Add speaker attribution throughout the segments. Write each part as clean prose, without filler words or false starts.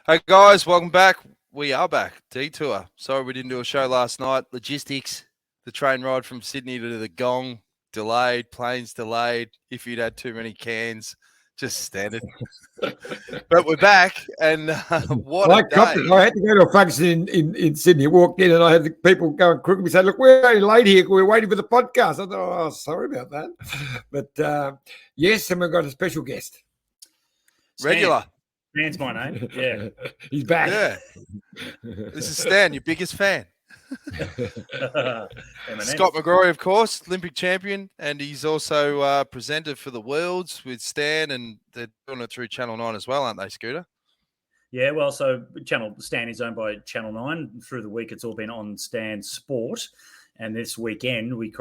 Speaker 1: Hey guys, welcome back. We are back. Detour. Sorry we didn't do a show last night. Logistics. The train ride from Sydney to the Gong delayed. Planes delayed. If you'd had too many cans, just standard. But we're back, and what a day!
Speaker 2: I had to go to a function in Sydney. I walked in, and I had the people going crooked. We said, "Look, we're only late here. We're waiting for the podcast." I thought, "Oh, sorry about that." But yes, and we've got a special guest.
Speaker 1: Regular.
Speaker 3: Stan's my name. Yeah.
Speaker 2: He's back.
Speaker 1: Yeah. This is Stan, your biggest fan. Scott McGrory, of course, Olympic champion, and he's also presented for the Worlds with Stan, and they're doing it through Channel 9 as well, aren't they, Scooter?
Speaker 3: Yeah, well, so Stan is owned by Channel 9. Through the week, it's all been on Stan Sport. And this weekend, we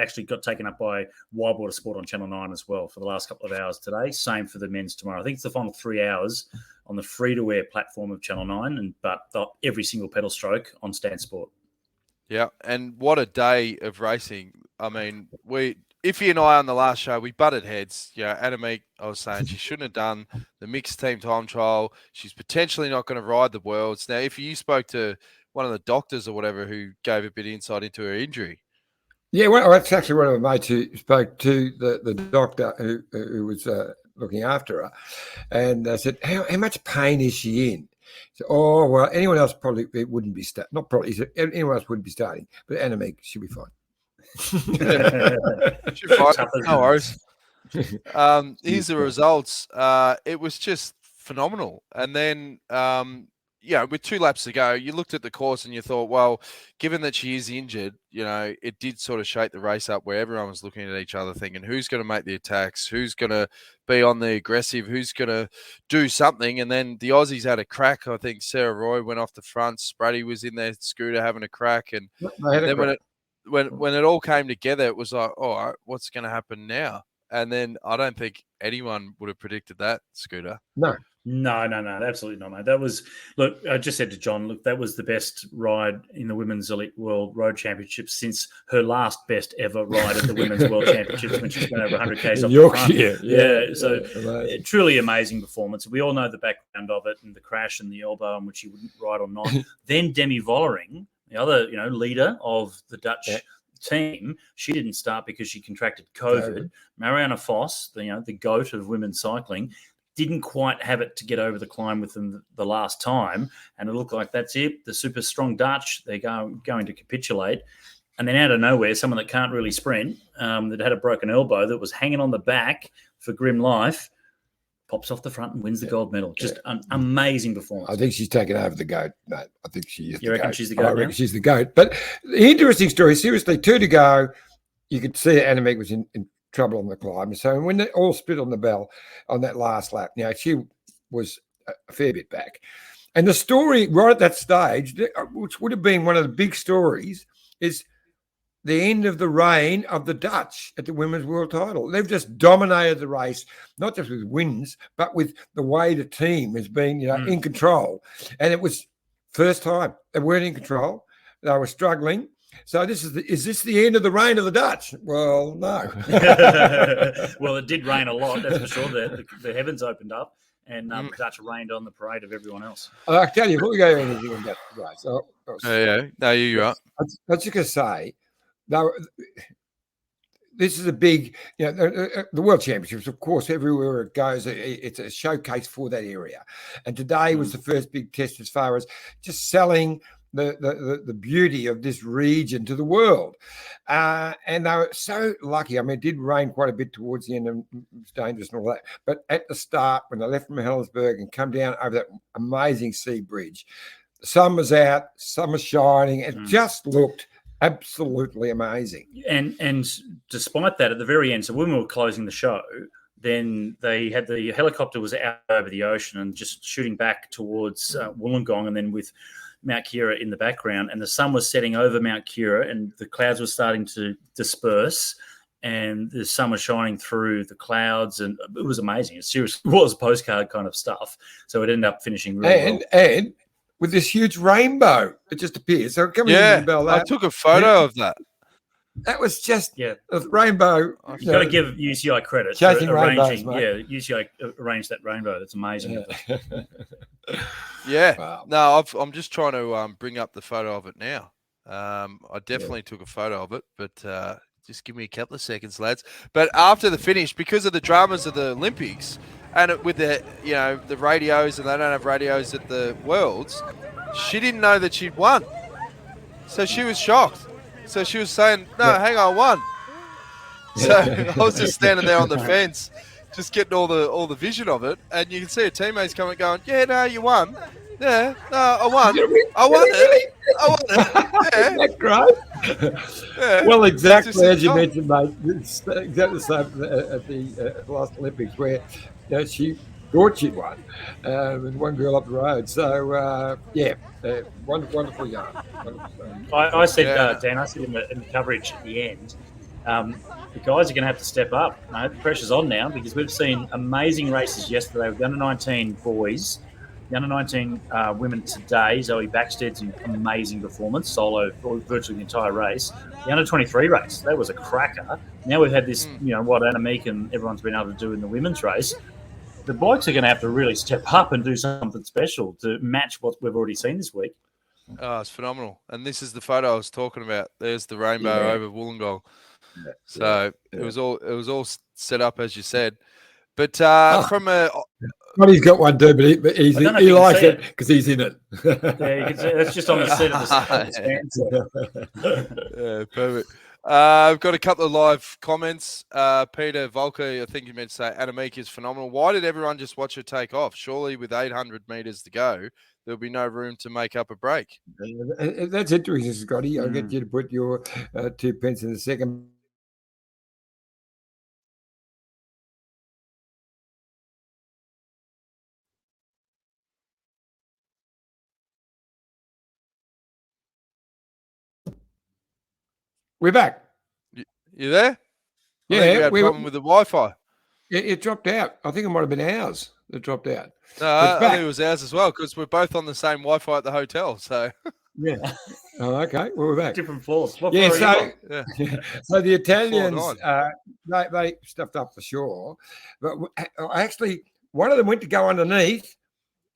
Speaker 3: actually got taken up by Wild Water Sport on Channel 9 as well for the last couple of hours today. Same for the men's tomorrow. I think it's the final 3 hours on the free-to-air platform of Channel 9, but every single pedal stroke on Stan Sport.
Speaker 1: Yeah, and what a day of racing. I mean, Iffy and I on the last show, we butted heads. Annemiek, I was saying she shouldn't have done the mixed team time trial. She's potentially not going to ride the Worlds. Now, if you spoke to one of the doctors or whatever who gave a bit of insight into her injury.
Speaker 2: Yeah, well, that's actually one of my mates who spoke to the doctor who was looking after her, and I said, how much pain is she in? He said, oh, well, anyone else probably wouldn't be starting. Not probably, he said, anyone else wouldn't be starting, but Annemiek, she'll be fine.
Speaker 1: She'll be fine. No worries. Here's the results. It was just phenomenal. And then with 2 laps to go, you looked at the course and you thought, well, given that she is injured, it did sort of shake the race up where everyone was looking at each other thinking, who's going to make the attacks? Who's going to be on the aggressive? Who's going to do something? And then the Aussies had a crack. I think Sarah Roy went off the front. Spratty was in there, Scooter having a crack. And then when it all came together, it was like, all right, what's going to happen now? And then I don't think anyone would have predicted that, Scooter.
Speaker 3: No, absolutely not, mate. That was, look, I just said to John, look, that was the best ride in the Women's Elite World Road Championships since her last best ever ride at the Women's World Championships when she's been over 100 Ks off the front. Yeah. So truly amazing performance. We all know the background of it and the crash and the elbow on which she wouldn't ride or not. Then Demi Vollering, the other, leader of the Dutch team, she didn't start because she contracted COVID. Marianne Vos, the goat of women's cycling, didn't quite have it to get over the climb with them the last time, and it looked like that's it. The super strong Dutch, they're going to capitulate. And then out of nowhere, someone that can't really sprint, that had a broken elbow, that was hanging on the back for grim life, pops off the front and wins the gold medal. Just an amazing performance.
Speaker 2: I think she's taken over the GOAT, mate. I think she is.
Speaker 3: You reckon she's the GOAT?
Speaker 2: I reckon she's the GOAT. But the interesting story, seriously, 2 to go, you could see Annemiek was in trouble on the climb. So when they all split on the bell on that last lap, she was a fair bit back. And the story right at that stage, which would have been one of the big stories, is the end of the reign of the Dutch at the Women's World Title. They've just dominated the race, not just with wins, but with the way the team has been, in control. And it was first time they weren't in control. They were struggling. So is this the end of the reign of the Dutch? Well, no.
Speaker 3: Well, it did rain a lot, that's for sure. The heavens opened up, and the Dutch rained on the parade of everyone else.
Speaker 2: I tell you, before we go anything on that race,
Speaker 1: no, you're right.
Speaker 2: I was just going to say, this is a big, the World Championships, of course, everywhere it goes, it's a showcase for that area. And today was the first big test as far as just selling the beauty of this region to the world. And they were so lucky. I mean, it did rain quite a bit towards the end, and it was dangerous and all that. But at the start, when they left from Helensburgh and come down over that amazing sea bridge, the sun was out, sun was shining. It just looked absolutely amazing.
Speaker 3: And despite that, at the very end, so when we were closing the show, then they had the helicopter was out over the ocean and just shooting back towards Wollongong, and then with Mount Kira in the background, and the sun was setting over Mount Kira, and the clouds were starting to disperse, and the sun was shining through the clouds, and it was amazing. It seriously was postcard kind of stuff. So it ended up finishing really well.
Speaker 2: And with this huge rainbow, it just appeared. So
Speaker 1: I took a photo of that.
Speaker 2: That was just a rainbow.
Speaker 3: You've got to give UCI credit
Speaker 2: chasing
Speaker 3: for arranging.
Speaker 2: Mate.
Speaker 3: UCI arranged that rainbow. That's amazing.
Speaker 2: Yeah.
Speaker 1: Yeah.
Speaker 2: Wow.
Speaker 1: No, I'm just trying to bring up the photo of it now. I definitely took a photo of it, but just give me a couple of seconds, lads. But after the finish, because of the dramas of the Olympics and with the radios, and they don't have radios at the Worlds, she didn't know that she'd won. So she was shocked. So she was saying, "No, hang on, I won." So I was just standing there on the fence, just getting all the vision of it, and you can see her teammates coming, going, "Yeah, no, you won. Yeah, no, I won. I won it. I won it. Yeah,
Speaker 2: Isn't that great?
Speaker 1: yeah."
Speaker 2: Well,
Speaker 1: It's just
Speaker 2: exactly
Speaker 1: a
Speaker 2: as you
Speaker 1: shock.
Speaker 2: mentioned, mate. It's exactly the same at the last Olympics, where she thought she'd won, and one girl up the road. So wonderful yarn. Wonderful yarn.
Speaker 3: I said,
Speaker 1: Yeah.
Speaker 3: Dan, I said in the coverage at the end, the guys are going to have to step up. The pressure's on now because we've seen amazing races yesterday with the under-19 boys, the under-19 women today. Zoe Backstead's an amazing performance, solo for virtually the entire race. The under-23 race, that was a cracker. Now we've had this, what Annemiek and everyone's been able to do in the women's race. The blokes are going to have to really step up and do something special to match what we've already seen this week.
Speaker 1: Oh, it's phenomenal. And this is the photo I was talking about. There's the rainbow over Wollongong. So it was all set up as you said. But from a
Speaker 2: Scotty's got one too, but he likes it because he's in it.
Speaker 3: Yeah, you can see that's just on the set of the stand.
Speaker 1: Yeah, perfect. I've got a couple of live comments. Peter Volker, I think you meant to say Annemiek is phenomenal. Why did everyone just watch her take off? Surely with 800 meters to go, there'll be no room to make up a break.
Speaker 2: That's interesting, Scotty. I'll get you to put your 2 pence in a second. We're back.
Speaker 1: You there?
Speaker 2: Yeah,
Speaker 1: I think we had a problem with the Wi-Fi.
Speaker 2: It dropped out. I think it might have been ours that dropped out.
Speaker 1: No, I think it was ours as well because we're both on the same Wi-Fi at the hotel. So
Speaker 2: yeah. Oh, okay. Well, we're back.
Speaker 3: Different floors. What
Speaker 2: yeah.
Speaker 3: floor
Speaker 2: So the Italians, they stuffed up for sure, but actually one of them went to go underneath.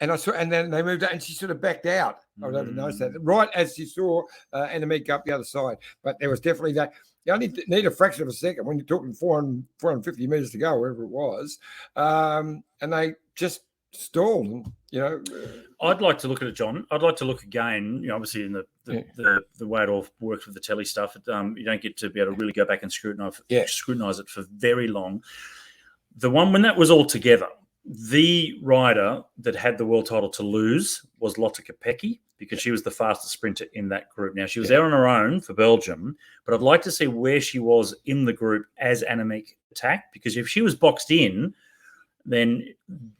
Speaker 2: And then they moved out, and she sort of backed out. I don't even notice that. Right as she saw Annemiek up the other side, but there was definitely that. You only need a fraction of a second when you're talking 450 meters to go, wherever it was, and they just stalled.
Speaker 3: I'd like to look at it, John. I'd like to look again. Obviously, in the way it all works with the telly stuff, you don't get to be able to really go back and scrutinize it for very long. The one when that was all together. The rider that had the world title to lose was Lotte Kopecky because she was the fastest sprinter in that group. Now, she was there on her own for Belgium, but I'd like to see where she was in the group as Annemiek attacked, because if she was boxed in, then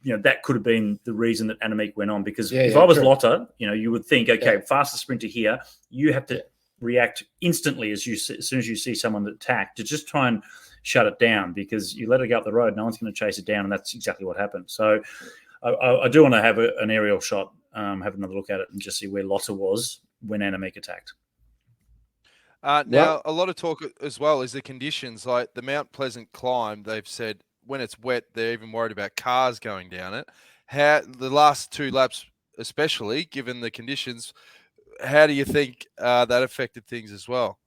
Speaker 3: that could have been the reason that Annemiek went on. Because if I was Lotte, you would think, okay, fastest sprinter here, you have to react instantly as soon as you see someone attack to just try and shut it down, because you let it go up the road, no one's going to chase it down, and that's exactly what happened. So I do want to have an aerial shot, have another look at it, and just see where Lotte was when Annemiek attacked.
Speaker 1: Now, a lot of talk as well is the conditions, like the Mount Pleasant climb. They've said when it's wet, they're even worried about cars going down it. How the last 2 laps, especially given the conditions, how do you think that affected things as well?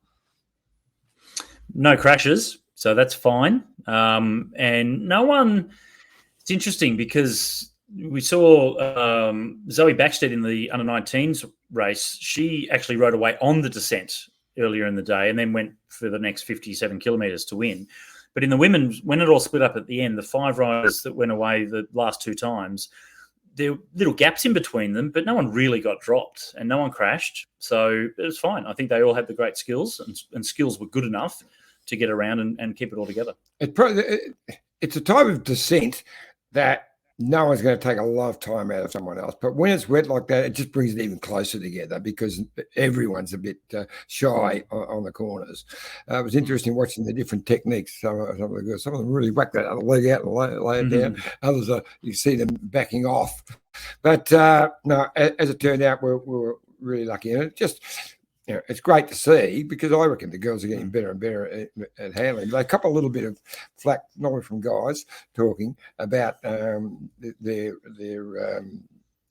Speaker 3: No crashes, so that's fine. And no one. It's interesting because we saw Zoe Backstead in the under-19s race. She actually rode away on the descent earlier in the day and then went for the next 57 kilometres to win. But in the women, when it all split up at the end, the 5 riders that went away the last 2 times, there were little gaps in between them, but no one really got dropped and no one crashed. So it was fine. I think they all had the great skills, and skills were good enough to get around and keep it all together.
Speaker 2: It's a type of descent that no one's going to take a lot of time out of someone else. But when it's wet like that, it just brings it even closer together because everyone's a bit shy on the corners. It was interesting watching the different techniques. Some of them really whack that other leg out and lay it down. Others, you see them backing off. But no, as it turned out, we were really lucky. And it just... it's great to see, because I reckon the girls are getting better and better at handling. They cop a little bit of flack, not only from guys talking about their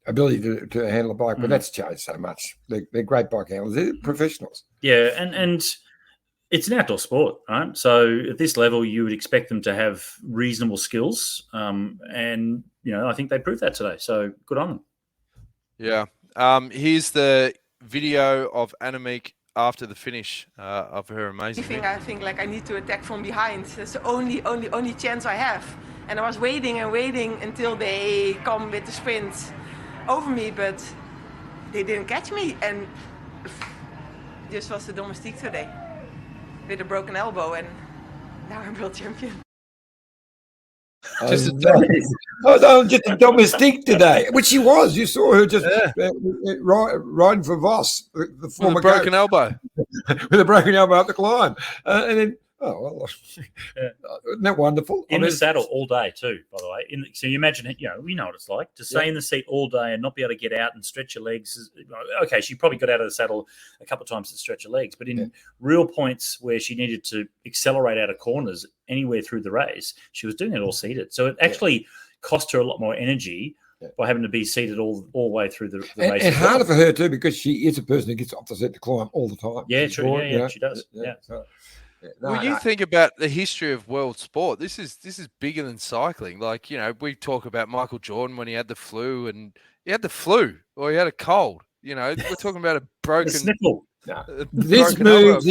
Speaker 2: ability to handle a bike, but that's changed so much. They're great bike handlers. They're professionals.
Speaker 3: Yeah, and it's an outdoor sport, right? So at this level, you would expect them to have reasonable skills, and I think they proved that today. So good on them.
Speaker 1: Yeah. Here's the video of Annemiek after the finish of her amazing.
Speaker 4: I think like I need to attack from behind. That's the only chance I have. And I was waiting and waiting until they come with the sprint over me, but they didn't catch me. And this was the domestique today with a broken elbow, and now I'm world champion.
Speaker 2: Just a domestique today, which she was. You saw her just riding for Voss, the former
Speaker 1: with a broken elbow,
Speaker 2: with a broken elbow up the climb, and then isn't that wonderful?
Speaker 3: In the saddle all day too, by the way. So you imagine it. We know what it's like to stay in the seat all day and not be able to get out and stretch your legs. Okay, she probably got out of the saddle a couple of times to stretch her legs, but in real points where she needed to accelerate out of corners anywhere through the race, she was doing it all seated. So it actually cost her a lot more energy by having to be seated all the way through the race.
Speaker 2: And harder for her too, because she is a person who gets off the seat to climb all the time.
Speaker 3: Yeah, true. Yeah, she does. Yeah.
Speaker 2: So,
Speaker 1: you think about the history of world sport. This is bigger than cycling. Like, we talk about Michael Jordan when he had the flu, and he had the flu or he had a cold. We're talking about a broken
Speaker 3: sniffle.
Speaker 2: This moves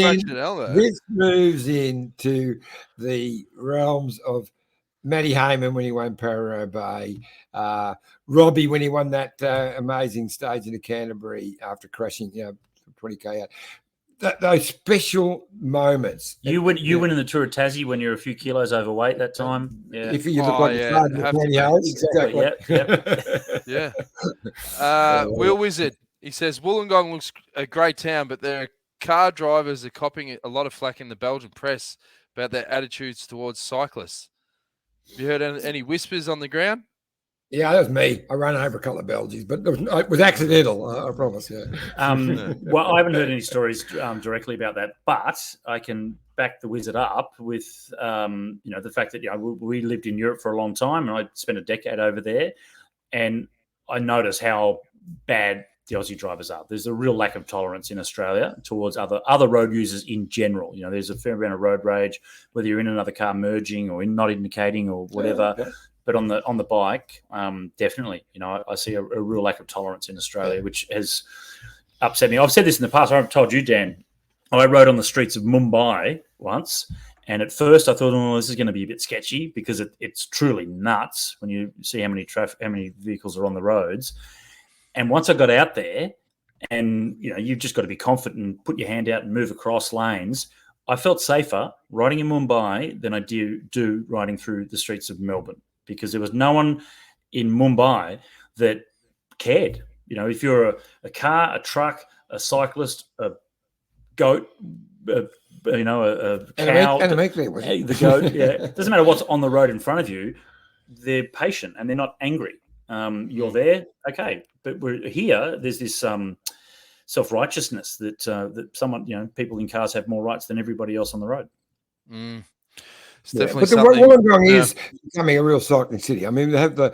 Speaker 2: into the realms of Matty Hayman when he won Paris-Roubaix, Robbie when he won that amazing stage in the Canterbury after crashing, 20k out. Those special moments.
Speaker 3: You win in the Tour of Tassie when you're a few kilos overweight that time. Yeah.
Speaker 2: If you look like
Speaker 3: exactly.
Speaker 1: Yeah. Will Wizard, he says Wollongong looks a great town, but their car drivers are copping a lot of flack in the Belgian press about their attitudes towards cyclists. Have you heard any whispers on the ground?
Speaker 2: Yeah, that was me. I ran over a couple of Belgians, but it was accidental. I promise. Yeah.
Speaker 3: Well, I haven't heard any stories directly about that, but I can back the wizard up with the fact that we lived in Europe for a long time, and I spent a decade over there, and I noticed how bad the Aussie drivers are. There's a real lack of tolerance in Australia towards other road users in general. There's a fair amount of road rage, whether you're in another car merging or not indicating or whatever. Yeah. But on the bike, definitely, I see a real lack of tolerance in Australia, which has upset me. I've said this in the past. I've told you, Dan. I rode on the streets of Mumbai once, and at first I thought, this is going to be a bit sketchy because it's truly nuts when you see how many vehicles are on the roads. And once I got out there, and you've just got to be confident and put your hand out and move across lanes. I felt safer riding in Mumbai than I do riding through the streets of Melbourne. Because there was no one in Mumbai that cared. If you're a car, a truck, a cyclist, a goat, a cow, the goat, it doesn't matter what's on the road in front of you. They're patient and they're not angry. You're there, okay. But we're here. There's this self-righteousness that someone, people in cars have more rights than everybody else on the road.
Speaker 1: It's definitely
Speaker 2: but the Wollongong is becoming a real cycling city. I mean, they have the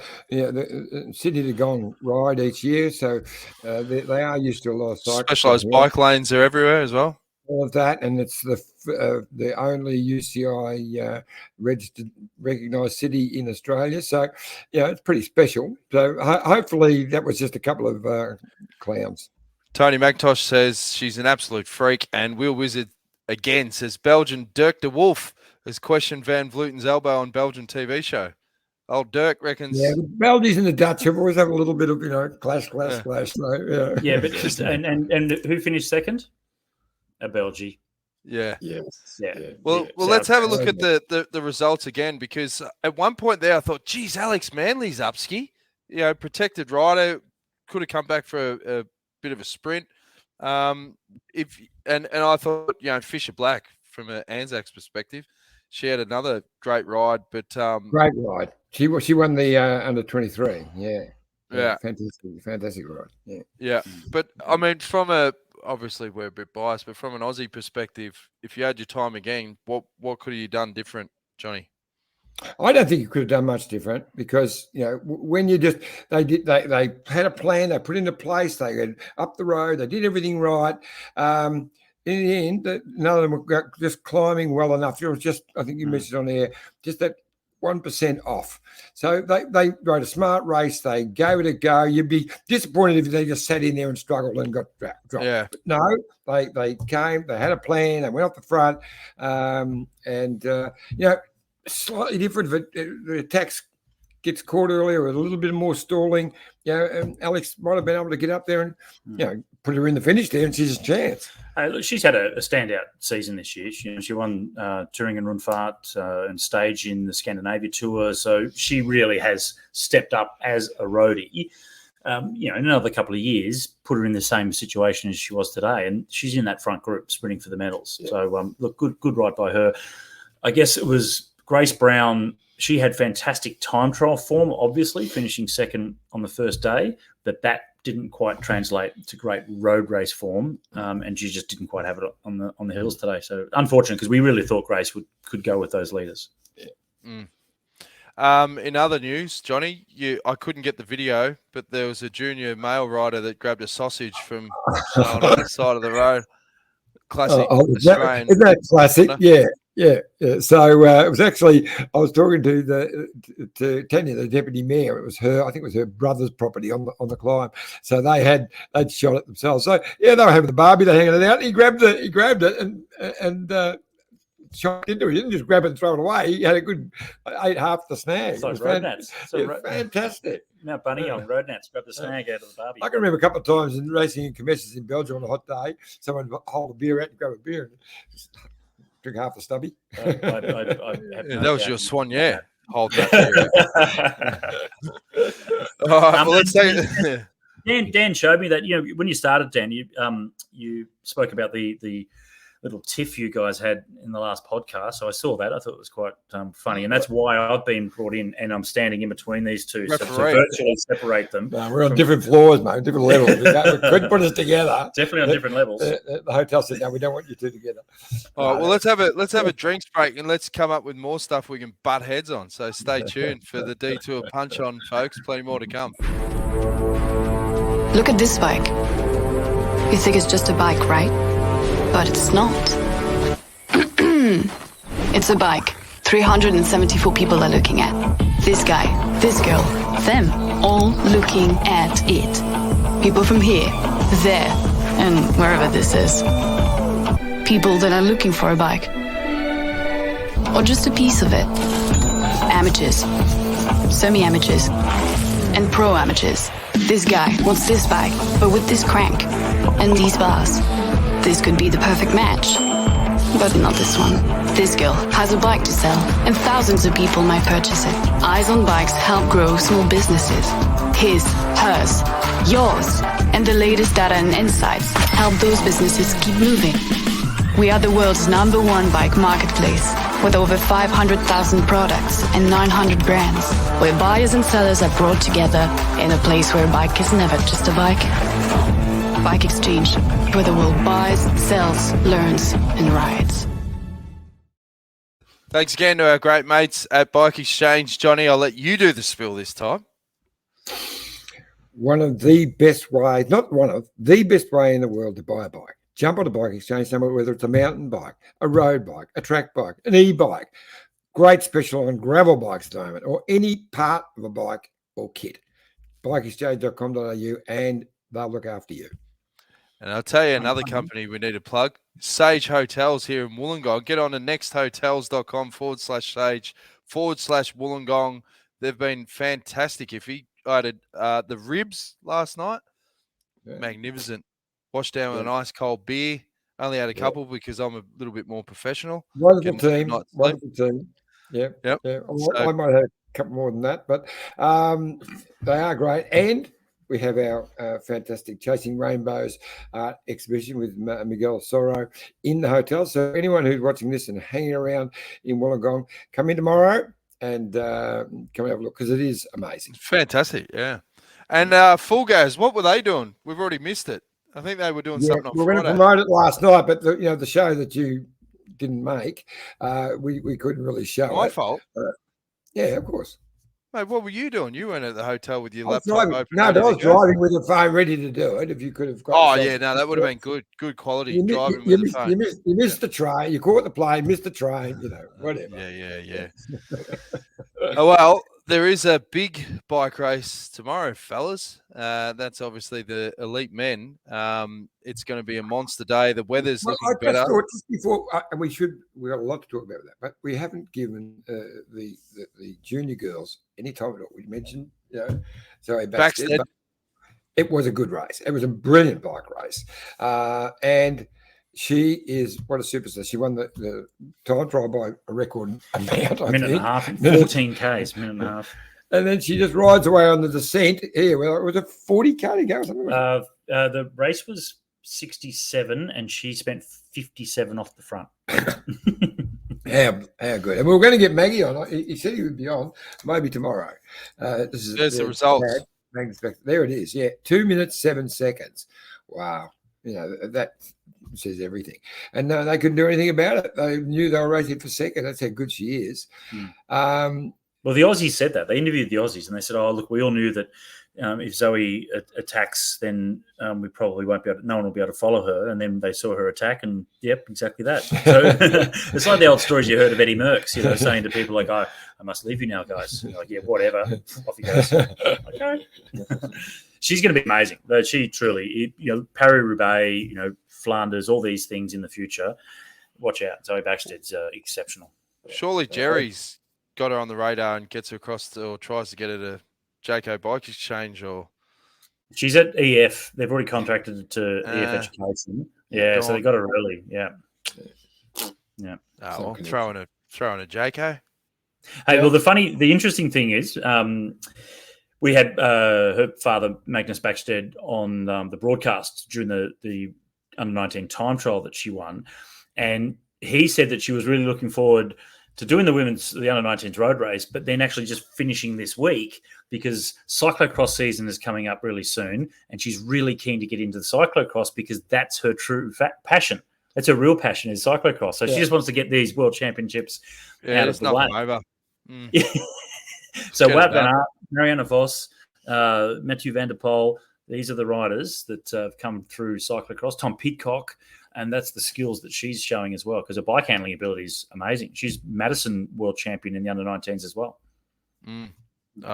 Speaker 2: City to Gong ride each year, so they are used to a lot of cycling.
Speaker 1: Specialised bike lanes are everywhere as well.
Speaker 2: All of that, and it's the only UCI registered recognised city in Australia. So, it's pretty special. So hopefully that was just a couple of clowns.
Speaker 1: Tony McIntosh says she's an absolute freak, and Will Wizard again says Belgian Dirk de Wolf has questioned Van Vleuten's elbow on Belgian TV show. Old Dirk reckons.
Speaker 2: Yeah, the Belgians and the Dutch have always had a little bit of, clash. So,
Speaker 3: yeah, but just and who finished second? A Belgie.
Speaker 1: Yeah.
Speaker 2: Yes.
Speaker 3: Yeah.
Speaker 1: Well, let's have a look at the results again, because at one point there I thought, geez, Alex Manley's up ski. Protected rider, could have come back for a bit of a sprint. And I thought, Fisher Black from an Anzac's perspective, she had another great ride, but
Speaker 2: great ride. She won the under 23. Yeah, fantastic ride.
Speaker 1: Yeah. But I mean, obviously we're a bit biased, but from an Aussie perspective, if you had your time again, what could have you done different, Johnny?
Speaker 2: I don't think you could have done much different because when you just they had a plan, they put into place, they went up the road, they did everything right. In the end, none of them were just climbing well enough. It was just, I think you mentioned on air, just that 1% off. So they rode a smart race. They gave it a go. You'd be disappointed if they just sat in there and struggled and got dropped.
Speaker 1: Yeah.
Speaker 2: But no, they came. They had a plan. They went up the front, slightly different. If the attacks gets caught earlier with a little bit more stalling, Alex might have been able to get up there and put her in the finish there, and she's a chance.
Speaker 3: Look, she's had a standout season this year. She won Touring and Rundfahrt and stage in the Scandinavia Tour, so she really has stepped up as a roadie. In another couple of years, put her in the same situation as she was today, and she's in that front group sprinting for the medals. Yeah. So, look, good ride by her. I guess it was Grace Brown. She had fantastic time trial form, obviously, finishing second on the first day, but that didn't quite translate to great road race form, and she just didn't quite have it on the hills today. So unfortunate, because we really thought Grace could go with those leaders.
Speaker 1: Yeah. In other news, Johnny, I couldn't get the video, but there was a junior male rider that grabbed a sausage from on the side of the road. Classic Australian.
Speaker 2: Isn't that classic? Yeah. So it was actually, I was talking to Tanya, the deputy mayor. It was her, I think it was her brother's property on the climb. So they'd shot it themselves. So they were having the barbie, they're hanging it out. He grabbed it and shot into it. He didn't just grab it and throw it away. He had a good ate half the snag.
Speaker 3: It's like road nats.
Speaker 2: Fantastic.
Speaker 3: Now Bunny on road nats grabbed the snag out of the barbie.
Speaker 2: I can remember a couple of times in racing in Comesses in Belgium on a hot day, someone would hold a beer out and grab a beer and just drink half the stubby.
Speaker 1: That was your Swan, yeah. Hold that beer. All right, well, let's say
Speaker 3: Dan showed me that, when you started, Dan, you spoke about the little tiff you guys had in the last podcast. So I saw that. I thought it was quite funny. And that's why I've been brought in and I'm standing in between these two. So to virtually separate them.
Speaker 2: No, we're on different floors, mate, different levels. We couldn't put us together.
Speaker 3: Definitely on different levels.
Speaker 2: The hotel said, no, we don't want you two together.
Speaker 1: All right, well, let's have a drinks break and let's come up with more stuff we can butt heads on. So stay tuned for the Detour Punch On, folks. Plenty more to come.
Speaker 5: Look at this bike. You think it's just a bike, right? But it's not. It's a bike. 374 people are looking at. This guy, this girl, them, all looking at it. People from here, there, and wherever this is. People that are looking for a bike. Or just a piece of it. Amateurs, semi-amateurs, and pro-amateurs. This guy wants this bike, but with this crank and these bars. This could be the perfect match, but not this one. This girl has a bike to sell, and thousands of people might purchase it. Eyes on Bikes help grow small businesses. His, hers, yours, and the latest data and insights help those businesses keep moving. We are the world's #1 bike marketplace, with over 500,000 products and 900 brands, where buyers and sellers are brought together in a place where a bike is never just a bike. Bike Exchange, where the world buys, sells, learns, and rides.
Speaker 1: Thanks again to our great mates at Bike Exchange. Johnny, I'll let you do the spill this time.
Speaker 2: One of the best ways, not one of, the best way in the world to buy a bike. Jump on a Bike Exchange somewhere, whether it's a mountain bike, a road bike, a track bike, an e-bike. Great special on gravel bikes at the moment, or any part of a bike or kit. Bikeexchange.com.au, and they'll look after you.
Speaker 1: And I'll tell you another company we need to plug, Sage Hotels here in Wollongong. Get on to nexthotels.com/sage/Wollongong. They've been fantastic. If he added the ribs last night, magnificent. Washed down with an ice cold beer. Only had a couple because I'm a little bit more professional.
Speaker 2: Wonderful team. Yeah.
Speaker 1: Yep.
Speaker 2: Yeah. I might have a couple more than that, but they are great. And we have our fantastic Chasing Rainbows exhibition with Miguel Soro in the hotel. So anyone who's watching this and hanging around in Wollongong, come in tomorrow and come and have a look, because it is amazing.
Speaker 1: Fantastic, yeah. And Full Gas, what were they doing? We've already missed it. I think they were doing something on Friday.
Speaker 2: We were going to promote it last night, but the show that you didn't make, we couldn't really show
Speaker 1: My
Speaker 2: it.
Speaker 1: fault.
Speaker 2: Yeah, of course.
Speaker 1: Mate, what were you doing? You weren't at the hotel with your
Speaker 2: I was
Speaker 1: laptop
Speaker 2: driving.
Speaker 1: open.
Speaker 2: No,
Speaker 1: ready
Speaker 2: but I was
Speaker 1: to go?
Speaker 2: driving with the phone ready to do it. If you could have got.
Speaker 1: Oh,
Speaker 2: yourself-
Speaker 1: yeah, no, that would have been good. Good quality.
Speaker 2: You,
Speaker 1: Driving
Speaker 2: you,
Speaker 1: with the phone.
Speaker 2: you missed the train. You caught the plane, missed the train. Whatever.
Speaker 1: Yeah. Oh, well, there is a big bike race tomorrow, fellas. That's obviously the elite men. It's going to be a monster day. The weather's looking
Speaker 2: I
Speaker 1: better.
Speaker 2: just thought just before, and we've got a lot to talk about that, but we haven't given the junior girls any time at all. We mentioned, Zoe Baxter.
Speaker 1: Baxter.
Speaker 2: It was a good race. It was a brilliant bike race, and she is what a superstar. She won the time trial by a record amount.
Speaker 3: A minute and a half, 14 Ks, minute and a half.
Speaker 2: And then she just rides away on the descent. Here, well, it was a 40K to go or something.
Speaker 3: The race was 67, and she spent 57 off the front.
Speaker 2: How good. And we were going to get Maggie on. He said he would be on maybe tomorrow.
Speaker 1: There's the results.
Speaker 2: There it is. Yeah, 2 minutes 7 seconds. Wow. That says everything. And they couldn't do anything about it. They knew they were racing for second. That's how good she is.
Speaker 3: Well, the Aussies said that. They interviewed the Aussies, and they said, "Oh, look, we all knew that if Zoe attacks, then we probably won't be able to, no one will be able to follow her." And then they saw her attack, and yep, exactly that. So it's like the old stories you heard of Eddie Merckx, saying to people like, "I must leave you now, guys." And like, yeah, whatever. Off he goes. Okay. She's going to be amazing. She truly, Paris-Roubaix, Flanders, all these things in the future. Watch out. Zoe Baxter's exceptional.
Speaker 1: Surely Jerry's got her on the radar and gets her across or tries to get her to Jayco Bike Exchange or...
Speaker 3: She's at EF. They've already contracted it to EF Education. Yeah, so they got her early. Yeah.
Speaker 1: Oh, well, throwing a Jayco.
Speaker 3: Hey, well, the interesting thing is we had her father, Magnus Backstead, on the broadcast during the under-19 time trial that she won. And he said that she was really looking forward to doing the under-19s road race, but then actually just finishing this week because cyclocross season is coming up really soon, and she's really keen to get into the cyclocross because that's her true passion. That's her real passion is cyclocross. So she just wants to get these world championships out of the way.
Speaker 1: Over.
Speaker 3: So Wout van Aert, Marianne Vos, Mathieu van der Poel, these are the riders that have come through cyclocross. Tom Pidcock. And that's the skills that she's showing as well, because her bike handling ability is amazing. She's Madison world champion in the under-19s as well.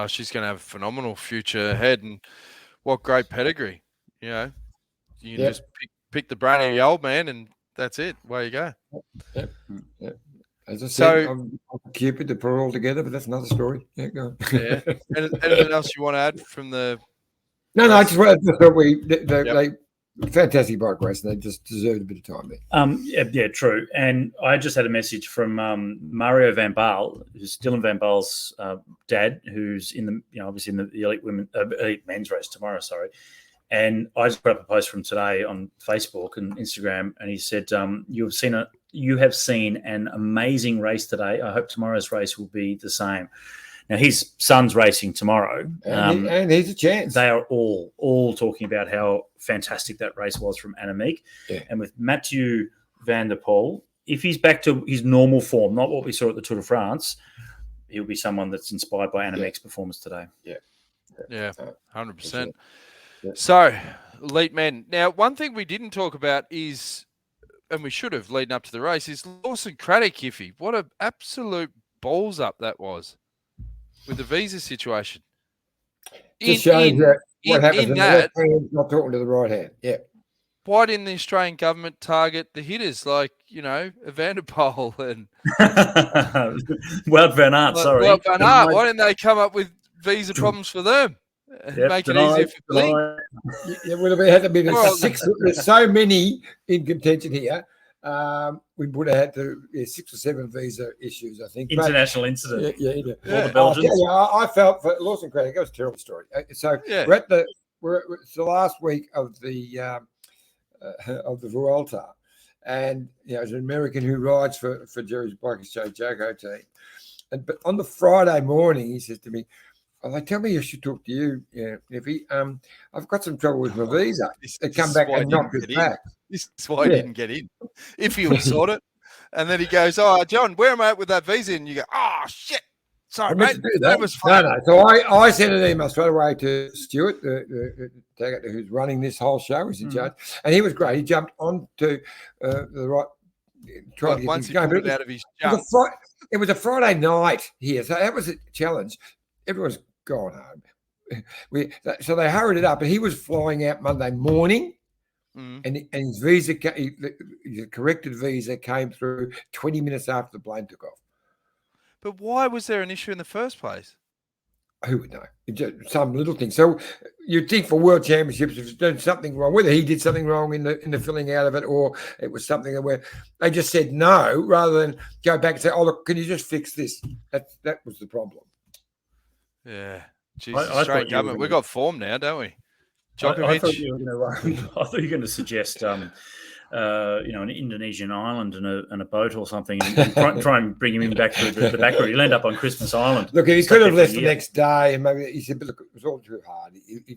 Speaker 1: She's going to have a phenomenal future ahead, and what great pedigree. You can just pick the brain of your old man, and that's it. Away you go.
Speaker 2: Yep. As I said, I'm Cupid to put it all together, but that's another story. Yeah, go on.
Speaker 1: Yeah. Anything else you want to add from the?
Speaker 2: No. I just thought they fantastic bike race, and they just deserved a bit of time there.
Speaker 3: Yeah, true. And I just had a message from Mario Van Baal, who's Dylan Van Baal's dad, who's in the obviously in the elite men's race tomorrow. Sorry. And I just put up a post from today on Facebook and Instagram, and he said, "You have seen an amazing race today. I hope tomorrow's race will be the same." Now, his son's racing tomorrow.
Speaker 2: And he's a chance.
Speaker 3: They are all talking about how fantastic that race was from Annemiek.
Speaker 2: Yeah.
Speaker 3: And with Mathieu van der Poel, if he's back to his normal form, not what we saw at the Tour de France, he'll be someone that's inspired by Annemiek's performance today.
Speaker 1: Yeah, 100%.
Speaker 2: Yeah.
Speaker 1: So, elite men. Now, one thing we didn't talk about is, and we should have leading up to the race, is Lawson Craddock, Iffy. What an absolute balls up that was with the visa situation.
Speaker 2: Just showing what happens when the left hand's not talking to the right hand. Yeah.
Speaker 1: Why didn't the Australian government target the hitters like, Van der Poel and
Speaker 3: Wout van Aert, sorry.
Speaker 1: Wout van Aert. Why didn't they come up with visa problems for them? Make it easier for Lee.
Speaker 2: Yeah, well, there had to be six. There's so many in contention here. We would have had 6 or 7 visa issues, I think.
Speaker 3: International incident.
Speaker 2: Yeah.
Speaker 3: All the Belgians.
Speaker 2: I felt for Lawson Craddock, it was a terrible story. So it's the last week of the Vuelta, and as an American who rides for Jerry's Bike Exchange Jayco team, but on the Friday morning he says to me, "Oh, they tell me I should talk to you, Iffy. I've got some trouble with my visa. They come back and knock it back."
Speaker 1: This is why he didn't get in. If he will sort it. And then he goes, "Oh, John, where am I at with that visa?" And you go, "Oh, shit. Sorry,
Speaker 2: I meant
Speaker 1: mate.
Speaker 2: to do that.
Speaker 1: It was fun.
Speaker 2: No. So I sent an email straight away to Stuart, who's running this whole show. He's in charge, and he was great. He jumped on to the right, trying to get
Speaker 1: Once
Speaker 2: things
Speaker 1: he
Speaker 2: going.
Speaker 1: pulled
Speaker 2: But
Speaker 1: it out of his
Speaker 2: it was
Speaker 1: junk.
Speaker 2: it was a Friday night here, so that was a challenge. Everyone's gone home. So they hurried it up, and he was flying out Monday morning. And his visa, his corrected visa came through 20 minutes after the plane took off.
Speaker 1: But why was there an issue in the first place?
Speaker 2: Who would know? Just some little thing. So you'd think for World Championships, if there's something wrong, whether he did something wrong in the filling out of it, or it was something where they just said no, rather than go back and say, "Oh, look, can you just fix this?" That was the problem.
Speaker 1: Yeah, Jesus,
Speaker 3: I
Speaker 1: straight government. We've got form now, don't we? Djokovic.
Speaker 3: I thought you were going to suggest, an Indonesian island and a boat or something, and try and bring him back to the back road. He'll end up on Christmas Island.
Speaker 2: Look, he could have left the next day, and maybe he said, "But look, it was all too hard." He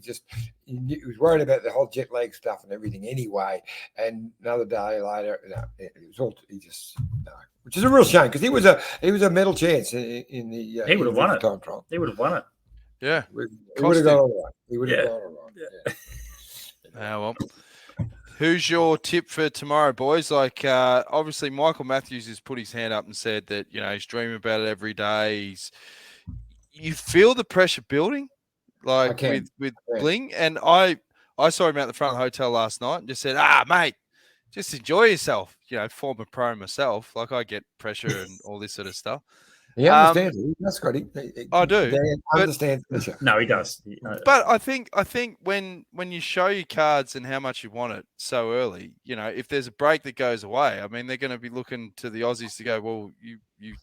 Speaker 2: was worried about the whole jet lag stuff and everything anyway. And another day later, it was all which is a real shame because he was a medal chance in the.
Speaker 3: He would have won it.
Speaker 2: Time trial.
Speaker 3: He would have won it.
Speaker 1: Yeah,
Speaker 2: he would have gone all right. He would have gone all right.
Speaker 1: Yeah. Well, who's your tip for tomorrow, boys? Like, obviously, Michael Matthews has put his hand up and said that he's dreaming about it every day. You feel the pressure building, like with Bling, and I saw him out the front of the hotel last night and just said, mate, just enjoy yourself. Former pro myself, like I get pressure and all this sort of stuff.
Speaker 2: He understands it. That's great.
Speaker 1: I do.
Speaker 2: Dan understands pressure.
Speaker 3: No, he does.
Speaker 1: But I think when you show your cards and how much you want it so early, if there's a break that goes away, I mean, they're going to be looking to the Aussies to go, well, you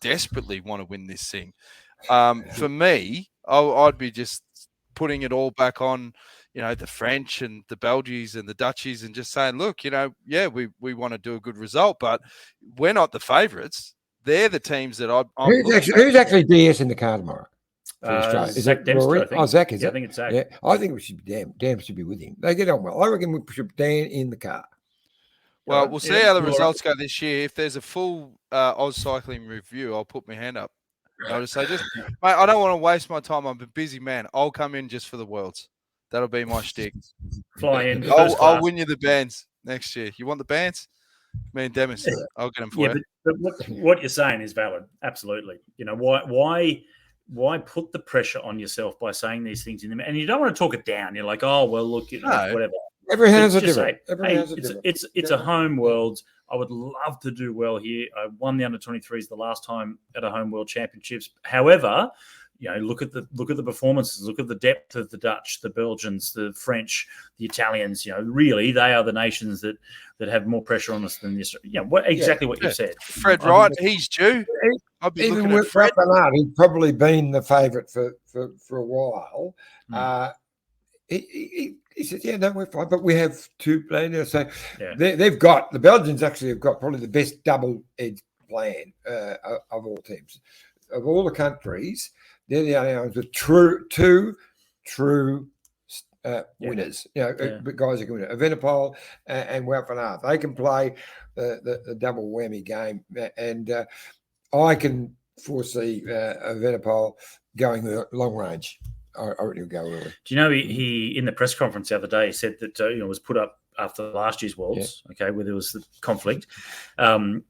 Speaker 1: desperately want to win this thing. For me, I'd be just putting it all back on, the French and the Belgians and the Dutchies and just saying, look, we want to do a good result, but we're not the favourites. They're the teams that I'm
Speaker 2: who's actually DS in the car tomorrow?
Speaker 3: Is Zach Dempster, I think.
Speaker 2: Oh, Zach, is it?
Speaker 3: I think it's Zach.
Speaker 2: Yeah, I think we should be Dan should be with him. They get on well. I reckon we should Dan in the car.
Speaker 1: Well, we'll see how the results go this year. If there's a full Oz cycling review, I'll put my hand up. I'll just say, mate, I don't want to waste my time. I'm a busy man. I'll come in just for the Worlds. That'll be my shtick.
Speaker 3: Fly in.
Speaker 1: I'll win you the bands next year. You want the bands? Me and Demis. I'll get them for you.
Speaker 3: But what you're saying is valid. Absolutely. Why put the pressure on yourself by saying these things in them? And you don't want to talk it down. You're like, oh well, look, whatever.
Speaker 2: Every hand's a different.
Speaker 3: It's a home Worlds. I would love to do well here. I won the under-23s the last time at a home World Championships. However, look at the performances. Look at the depth of the Dutch, the Belgians, the French, the Italians. Really, they are the nations that have more pressure on us than this. Exactly what you said.
Speaker 1: Fred Wright, he's due. I'll be
Speaker 2: even
Speaker 1: looking at
Speaker 2: with
Speaker 1: Fred.
Speaker 2: Bernard, he'd probably been the favourite for a while. He said, "Yeah, no, we're fine, but we have two players." So they've got the Belgians actually have got probably the best double-edged plan of all teams, of all the countries. They're the only ones with true winners. Guys who can win. Evenepoel and Wout van Aert. They can play the double whammy game, and I can foresee Evenepoel going long range. I reckon he'll go early.
Speaker 3: Do you know he in the press conference the other day said that was put up after last year's Worlds, where there was the conflict. And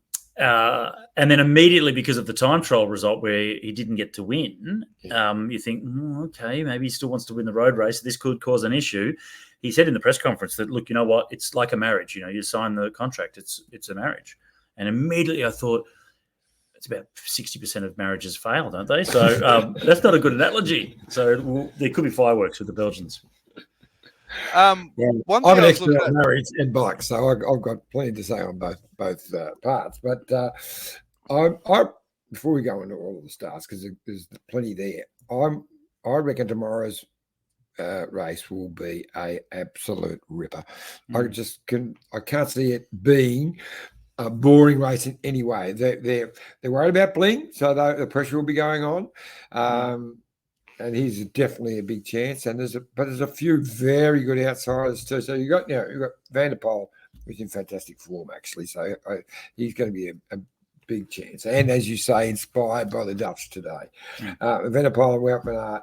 Speaker 3: then immediately, because of the time trial result where he didn't get to win, you think, okay, maybe he still wants to win the road race. This could cause an issue. He said in the press conference that, look, you know what? It's like a marriage. You sign the contract. It's a marriage. And immediately I thought, it's about 60% of marriages fail, don't they? So that's not a good analogy. So there could be fireworks with the Belgians.
Speaker 2: I'm an expert on marriage and bikes, so I've got plenty to say on both parts. But I before we go into all of the stars, because there's plenty there, I reckon tomorrow's race will be a absolute ripper. I can't see it being a boring race in any way. They're worried about Bling, so the pressure will be going on. And he's definitely a big chance. And there's a few very good outsiders too. So you got Van der Poel, who's in fantastic form actually. So he's going to be big chance. And as you say, inspired by the Dutch today. Venepola, Wout van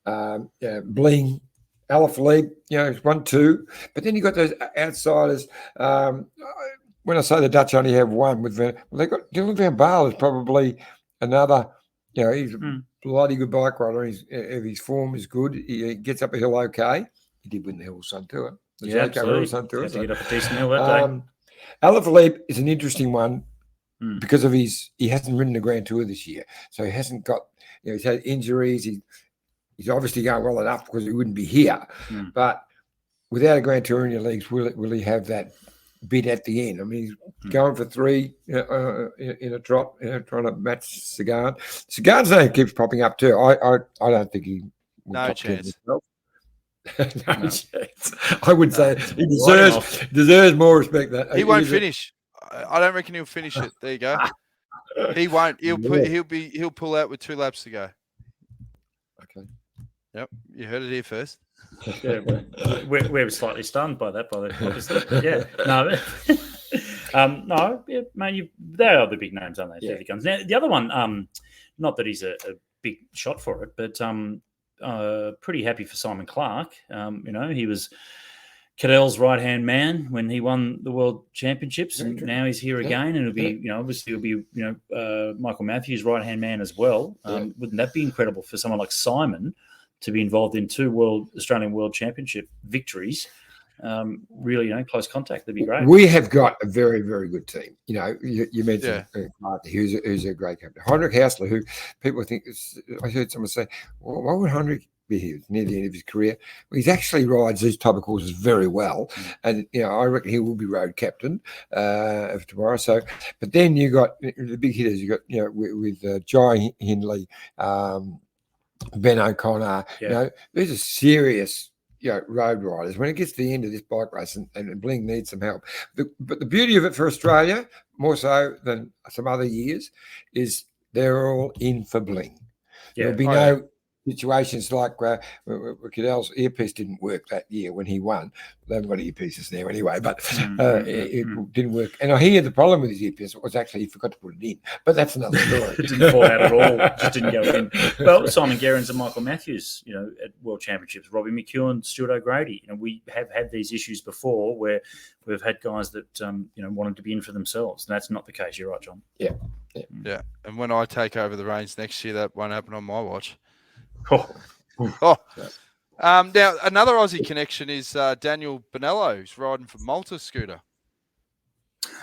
Speaker 2: Aert, Bling, Alaphilippe, it's 1-2. But then you got those outsiders. When I say the Dutch only have one with they got Dylan van Baarle is probably another. He's a bloody good bike rider. His form is good. He gets up a hill okay. He did win the Hill Sun Tour.
Speaker 3: Absolutely. Had to get up a decent hill that day.
Speaker 2: Alaphilippe is an interesting one because of he hasn't ridden the Grand Tour this year, so he hasn't got. He's had injuries. He's obviously going well enough because he wouldn't be here, but without a Grand Tour in your leagues, will he have that bit at the end? I mean, he's going for 3 in a trot, trying to match Sagan. Sagan's name keeps popping up too. I don't think he will
Speaker 1: No chance.
Speaker 2: No chance. I would say he deserves more respect. That
Speaker 1: he won't finish. I don't reckon he'll finish it. There you go. He won't. He'll pull out with 2 laps to go.
Speaker 2: Okay.
Speaker 1: Yep, you heard it here first.
Speaker 3: Yeah, we're slightly stunned by that, obviously. Yeah, no, yeah, mate, they are the big names, aren't they? Yeah. Guns. Now, the other one, not that he's a big shot for it, but pretty happy for Simon Clark. He was Cadell's right-hand man when he won the World Championships, and now he's here again, and it'll be, obviously it'll be, Michael Matthews' right-hand man as well. Wouldn't that be incredible for someone like Simon to be involved in 2 Australian World Championship victories? Really, close contact. That'd be great.
Speaker 2: We have got a very, very good team. You mentioned Clark, who's a great captain. Heinrich Hausler, who people think I heard someone say, well, why would Heinrich be here near the end of his career? Well, he actually rides these type of courses very well, and I reckon he will be road captain of tomorrow. So, but then you got the big hitters. You got with Jai Hindley, Ben O'Connor. These are serious road riders. When it gets to the end of this bike race, and Bling needs some help. But the beauty of it for Australia, more so than some other years, is they're all in for Bling. There'll be no situations like Cadell's earpiece didn't work that year when he won. They haven't got earpieces now anyway, but it didn't work. And I hear the problem with his earpiece was actually he forgot to put it in. But that's another story.
Speaker 3: It didn't fall out at all. Just didn't go in. Well, Simon Gerrans and Michael Matthews, at World Championships, Robbie McEwen, Stuart O'Grady. We have had these issues before where we've had guys that wanted to be in for themselves, and that's not the case. You're right, John.
Speaker 2: Yeah.
Speaker 1: And when I take over the reins next year, that won't happen on my watch.
Speaker 3: Oh.
Speaker 1: Now, another Aussie connection is Daniel Bonello, who's riding for Malta Scooter.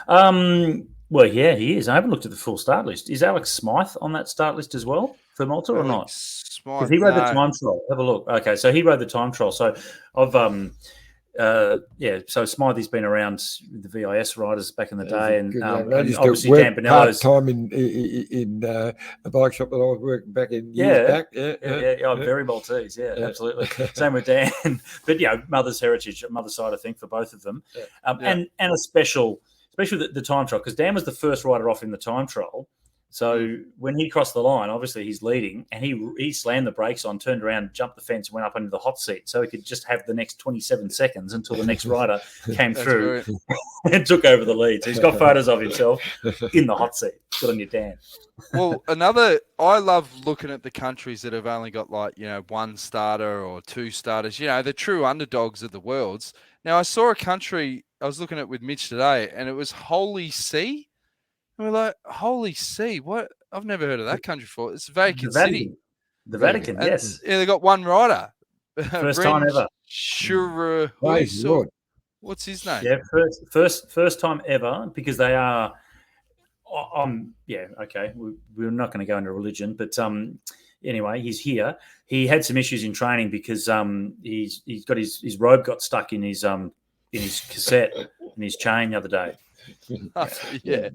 Speaker 3: Well, yeah, he is. I haven't looked at the full start list. Is Alex Smythe on that start list as well for Malta or not? Because he rode the time trial. Have a look. Okay, so he rode the time trial. So I've so Smythe's been around the VIS riders back in the day, and obviously Dan Bonello's
Speaker 2: time in a bike shop that I was working back in years back.
Speaker 3: Very Maltese, absolutely. Same with Dan, but mother's heritage, mother's side, I think, for both of them, and a especially the time trial, because Dan was the first rider off in the time trial. So when he crossed the line, obviously he's leading, and he slammed the brakes on, turned around, jumped the fence, and went up into the hot seat, so he could just have the next 27 seconds until the next rider came through and took over the lead. So he's got photos of himself in the hot seat. Good on you, Dan.
Speaker 1: Well, I love looking at the countries that have only got 1 starter or 2 starters. The true underdogs of the worlds. Now, I saw a country I was looking at with Mitch today, and it was Holy See. And we're like, Holy See, what? I've never heard of that country before. It's Vatican City.
Speaker 3: The Vatican, yes.
Speaker 1: Yeah, they got 1 rider.
Speaker 3: First time ever.
Speaker 1: What's his name?
Speaker 3: Yeah, first time ever, because they are. Okay. We're not going to go into religion, but anyway, he's here. He had some issues in training because he's got his robe got stuck in his cassette in his chain the other day.
Speaker 2: Yeah.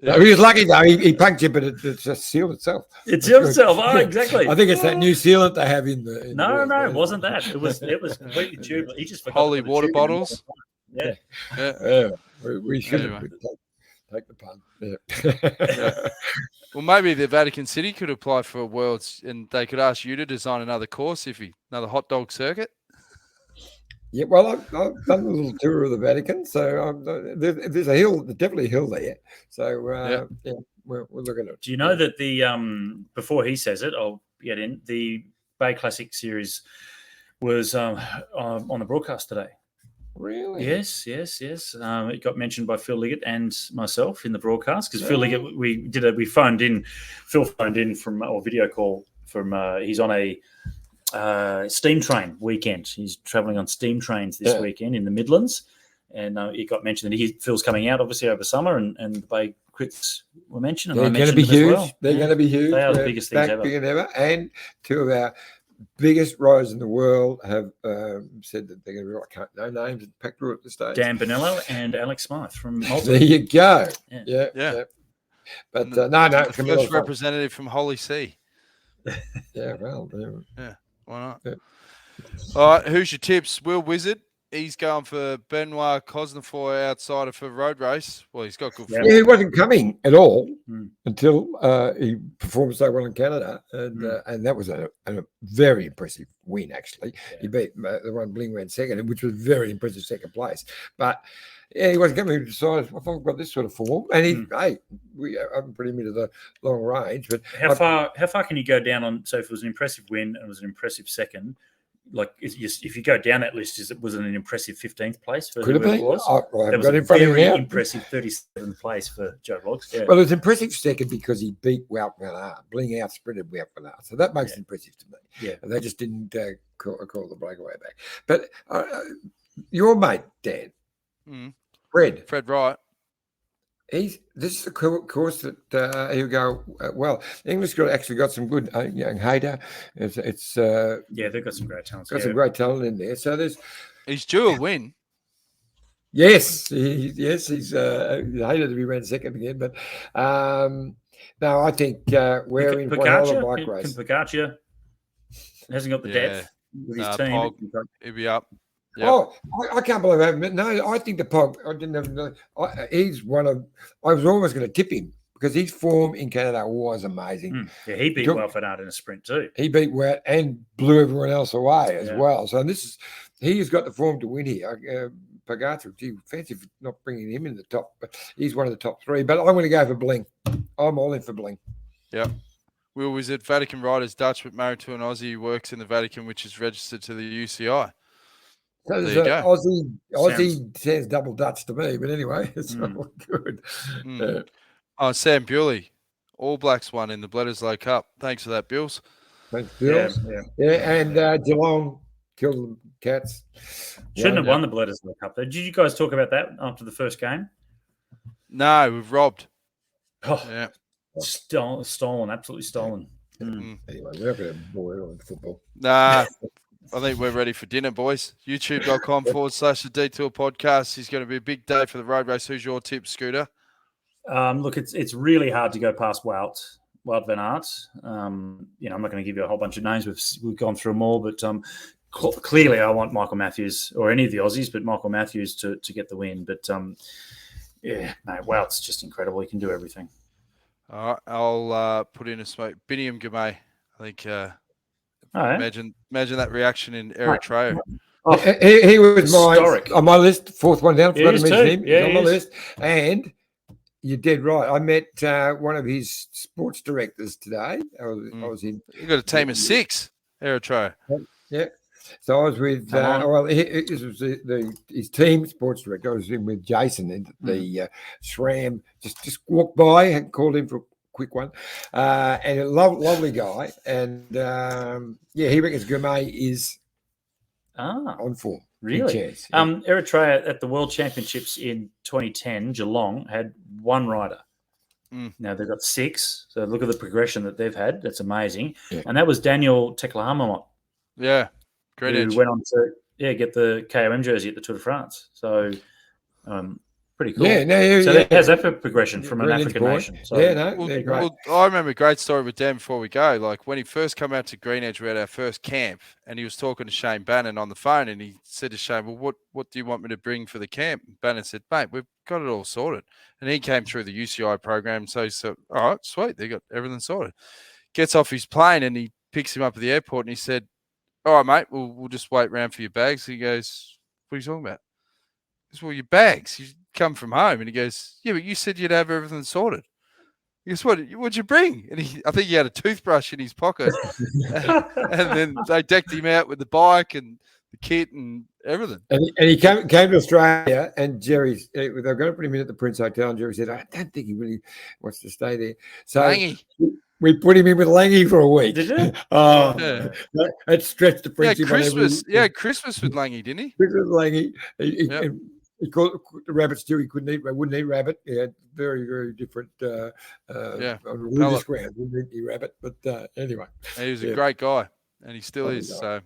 Speaker 2: No, he was lucky though. He punctured, but it just sealed itself.
Speaker 3: It sealed itself. Oh, exactly.
Speaker 2: I think it's that new sealant they have in the.
Speaker 3: No, it wasn't that. It was completely tubular. He just forgot
Speaker 1: holy water bottles.
Speaker 3: Yeah.
Speaker 2: We should take the pun. Yeah.
Speaker 1: Well, maybe the Vatican City could apply for Worlds, and they could ask you to design another course, another hot dog circuit.
Speaker 2: Yeah, well, I've done a little tour of the Vatican, so there's a hill, definitely a hill there. So yeah, we're looking at it.
Speaker 3: Do you know that the before he says it, I'll get in. The Bay Classic Series was on the broadcast today.
Speaker 2: Really?
Speaker 3: Yes. It got mentioned by Phil Liggett and myself in the broadcast because Phil Liggett, we phoned in. Phil phoned in from or video call from. He's on a steam train weekend. He's travelling on steam trains this weekend in the Midlands, and it got mentioned that Phil's coming out obviously over summer, and the Bay Crits were mentioned.
Speaker 2: They're going to be huge. They're going to be huge.
Speaker 3: They are the biggest things ever.
Speaker 2: Bigger than ever. And two of our biggest riders in the world have said that they're going to be no names packed through at the stage.
Speaker 3: Dan Bonello and Alex Smythe from Malta.
Speaker 2: There you go.
Speaker 1: Yeah.
Speaker 2: But
Speaker 1: no,
Speaker 2: the
Speaker 1: first representative from Holy See.
Speaker 2: Yeah, well,
Speaker 1: yeah. Why not?
Speaker 2: Yeah.
Speaker 1: All right, who's your tips? Will Wizard. He's going for Benoit Cosnefroy outsider for road race. Well, he's got good form.
Speaker 2: Yeah, he wasn't coming at all until he performed so well in Canada, and that was a very impressive win. Actually, he beat the one Bling ran second, which was a very impressive second place. But yeah, he wasn't coming. He decided, I've got this sort of form, and we haven't put him into the long range. But
Speaker 3: how far can you go down on? So if it was an impressive win and it was an impressive second. Like if you go down that list, was it an impressive 15th place for
Speaker 2: could it be?
Speaker 3: It was?
Speaker 2: That
Speaker 3: was a very impressive 37th place for Joe Bloggs. Yeah.
Speaker 2: Well, it was impressive second because he beat Wout van Aert. Bling out sprinted Wout van Aert, so that makes it impressive to me.
Speaker 3: Yeah,
Speaker 2: and they just didn't call the breakaway back. But your mate Dan, Fred
Speaker 3: Hmm.
Speaker 2: Wright. This is a course that he'll go well. English actually got some good young Hayter. It's
Speaker 3: they've got some great talent.
Speaker 2: Got some great talent in there. So
Speaker 1: he's due a win.
Speaker 2: Yes, he's Hayter to be ran second again, but no, I think we're in one hell of a bike race.
Speaker 3: Can Pogacar hasn't got the depth with his team.
Speaker 1: Pog, he'll be up. Yep.
Speaker 2: Oh, I can't believe I haven't. No, I think the Pog. I didn't have. He's one of. I was almost going to tip him because his form in Canada was amazing.
Speaker 3: Yeah, he beat Wout van Aert in a sprint too.
Speaker 2: He beat Wout and blew everyone else away as well. So he's got the form to win here. Pogacar, gee, fancy not bringing him in the top, but he's one of the top three. But I'm going to go for Bling. I'm all in for Bling.
Speaker 1: Yeah. Will Wizard, Vatican rider's Dutch, but married to an Aussie who works in the Vatican, which is registered to the UCI.
Speaker 2: So there's Aussie sounds double Dutch to me, but anyway, it's all good.
Speaker 1: Sam Bewley, All Blacks won in the Bledisloe Cup. Thanks for that, Bills.
Speaker 2: Thanks, Bills. Yeah, and Geelong killed the Cats.
Speaker 3: Shouldn't have won the Bledisloe Cup. Did you guys talk about that after the first game?
Speaker 1: No, we've robbed.
Speaker 3: Oh, yeah. Stolen, absolutely stolen.
Speaker 2: Anyway, we're not going to bore on football.
Speaker 1: Nah. I think we're ready for dinner, boys. YouTube.com/the Detour Podcast. It's going to be a big day for the road race. Who's your tip, Scooter?
Speaker 3: Look, it's really hard to go past Wout van Aert. I'm not going to give you a whole bunch of names. We've gone through them all, but clearly I want Michael Matthews or any of the Aussies, but Michael Matthews to get the win. But Wout's just incredible. He can do everything.
Speaker 1: All right, I'll put in a smoke. Biniam Gamay. I think. Imagine that reaction in Eritrea.
Speaker 2: Oh, he was on my list, fourth one down. Forgot to mention him. He's on my list. And you're dead right. I met one of his sports directors today. I was in.
Speaker 1: You got a team of 6, Eritrea.
Speaker 2: Yeah. So I was with. This was his team sports director. I was in with Jason and the SRAM. Just walked by and called him for a quick one, and a lovely guy, and he reckons Gourmet is on form.
Speaker 3: Really?
Speaker 2: Chance,
Speaker 3: Eritrea at the World Championships in 2010, Geelong had 1 rider. Now they've got 6. So look at the progression that they've had. That's amazing. Yeah. And that was Daniel Teklehamamotte.
Speaker 1: Yeah, great edge.
Speaker 3: Who went on to get the KOM jersey at the Tour de France. So. Pretty cool. That has that progression from an African nation. So,
Speaker 2: they're great.
Speaker 1: I remember a great story with Dan before we go. Like when he first came out to Green Edge, we had our first camp, and he was talking to Shane Bannon on the phone, and he said to Shane, "Well, what do you want me to bring for the camp?" And Bannon said, "Mate, we've got it all sorted." And he came through the UCI program, so he said, "All right, sweet, they got everything sorted." Gets off his plane, and he picks him up at the airport, and he said, "All right, mate, we'll just wait around for your bags." He goes, what are you talking about? He goes, well, your bags. You come from home. And he goes, yeah, but you said you'd have everything sorted. He goes, what'd you bring? And I think he had a toothbrush in his pocket. And then they decked him out with the bike and the kit and everything.
Speaker 2: And he came to Australia, and they were going to put him in at the Prince Hotel, and Jerry said, I don't think he really wants to stay there. So
Speaker 1: Langy.
Speaker 2: we put him in with Langy for a week.
Speaker 3: Did you?
Speaker 2: Oh,
Speaker 1: Yeah.
Speaker 2: that stretched the friendship.
Speaker 1: Christmas. Yeah, Christmas with Langy, didn't he?
Speaker 2: Christmas with Langy.
Speaker 1: Yep.
Speaker 2: He called the rabbit stew. He wouldn't eat rabbit. He had very, very different on religious grounds. Wouldn't eat rabbit. But anyway.
Speaker 1: He was a great guy, and he still is. So,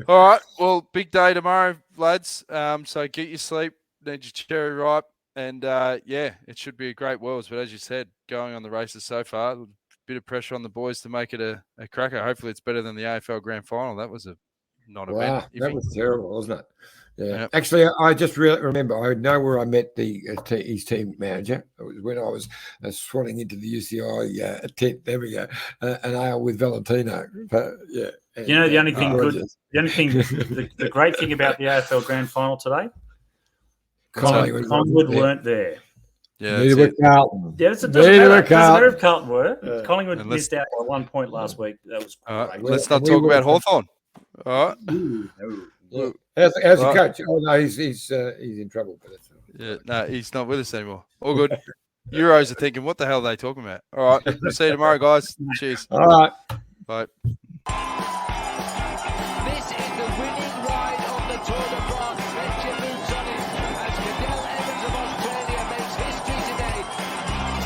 Speaker 1: all right. Well, big day tomorrow, lads. So get your sleep, need your cherry ripe, and it should be a great Worlds. But as you said, going on the races so far, a bit of pressure on the boys to make it a cracker. Hopefully, it's better than the AFL Grand Final. That was a non-event.
Speaker 2: That was terrible, wasn't it? Yeah.
Speaker 1: Yep.
Speaker 2: Actually, I just remember. I know where I met his team manager. It was when I was swanning into the UCI tent. There we go, an ale with Valentino. Yeah. And,
Speaker 3: the only thing the great thing about the AFL Grand Final today, Collingwood weren't there.
Speaker 1: Yeah,
Speaker 2: neither were Carlton.
Speaker 3: Yeah, it doesn't matter if Carlton were. Collingwood missed out by 1 point last week. That was great.
Speaker 1: Let's not talk about Hawthorn. All right.
Speaker 2: How's the coach? Oh no, he's in trouble. But
Speaker 1: no, he's not with us anymore. All good. Euros are thinking, what the hell are they talking about? All right. We'll see you tomorrow, guys. Cheers.
Speaker 2: All right.
Speaker 1: Bye.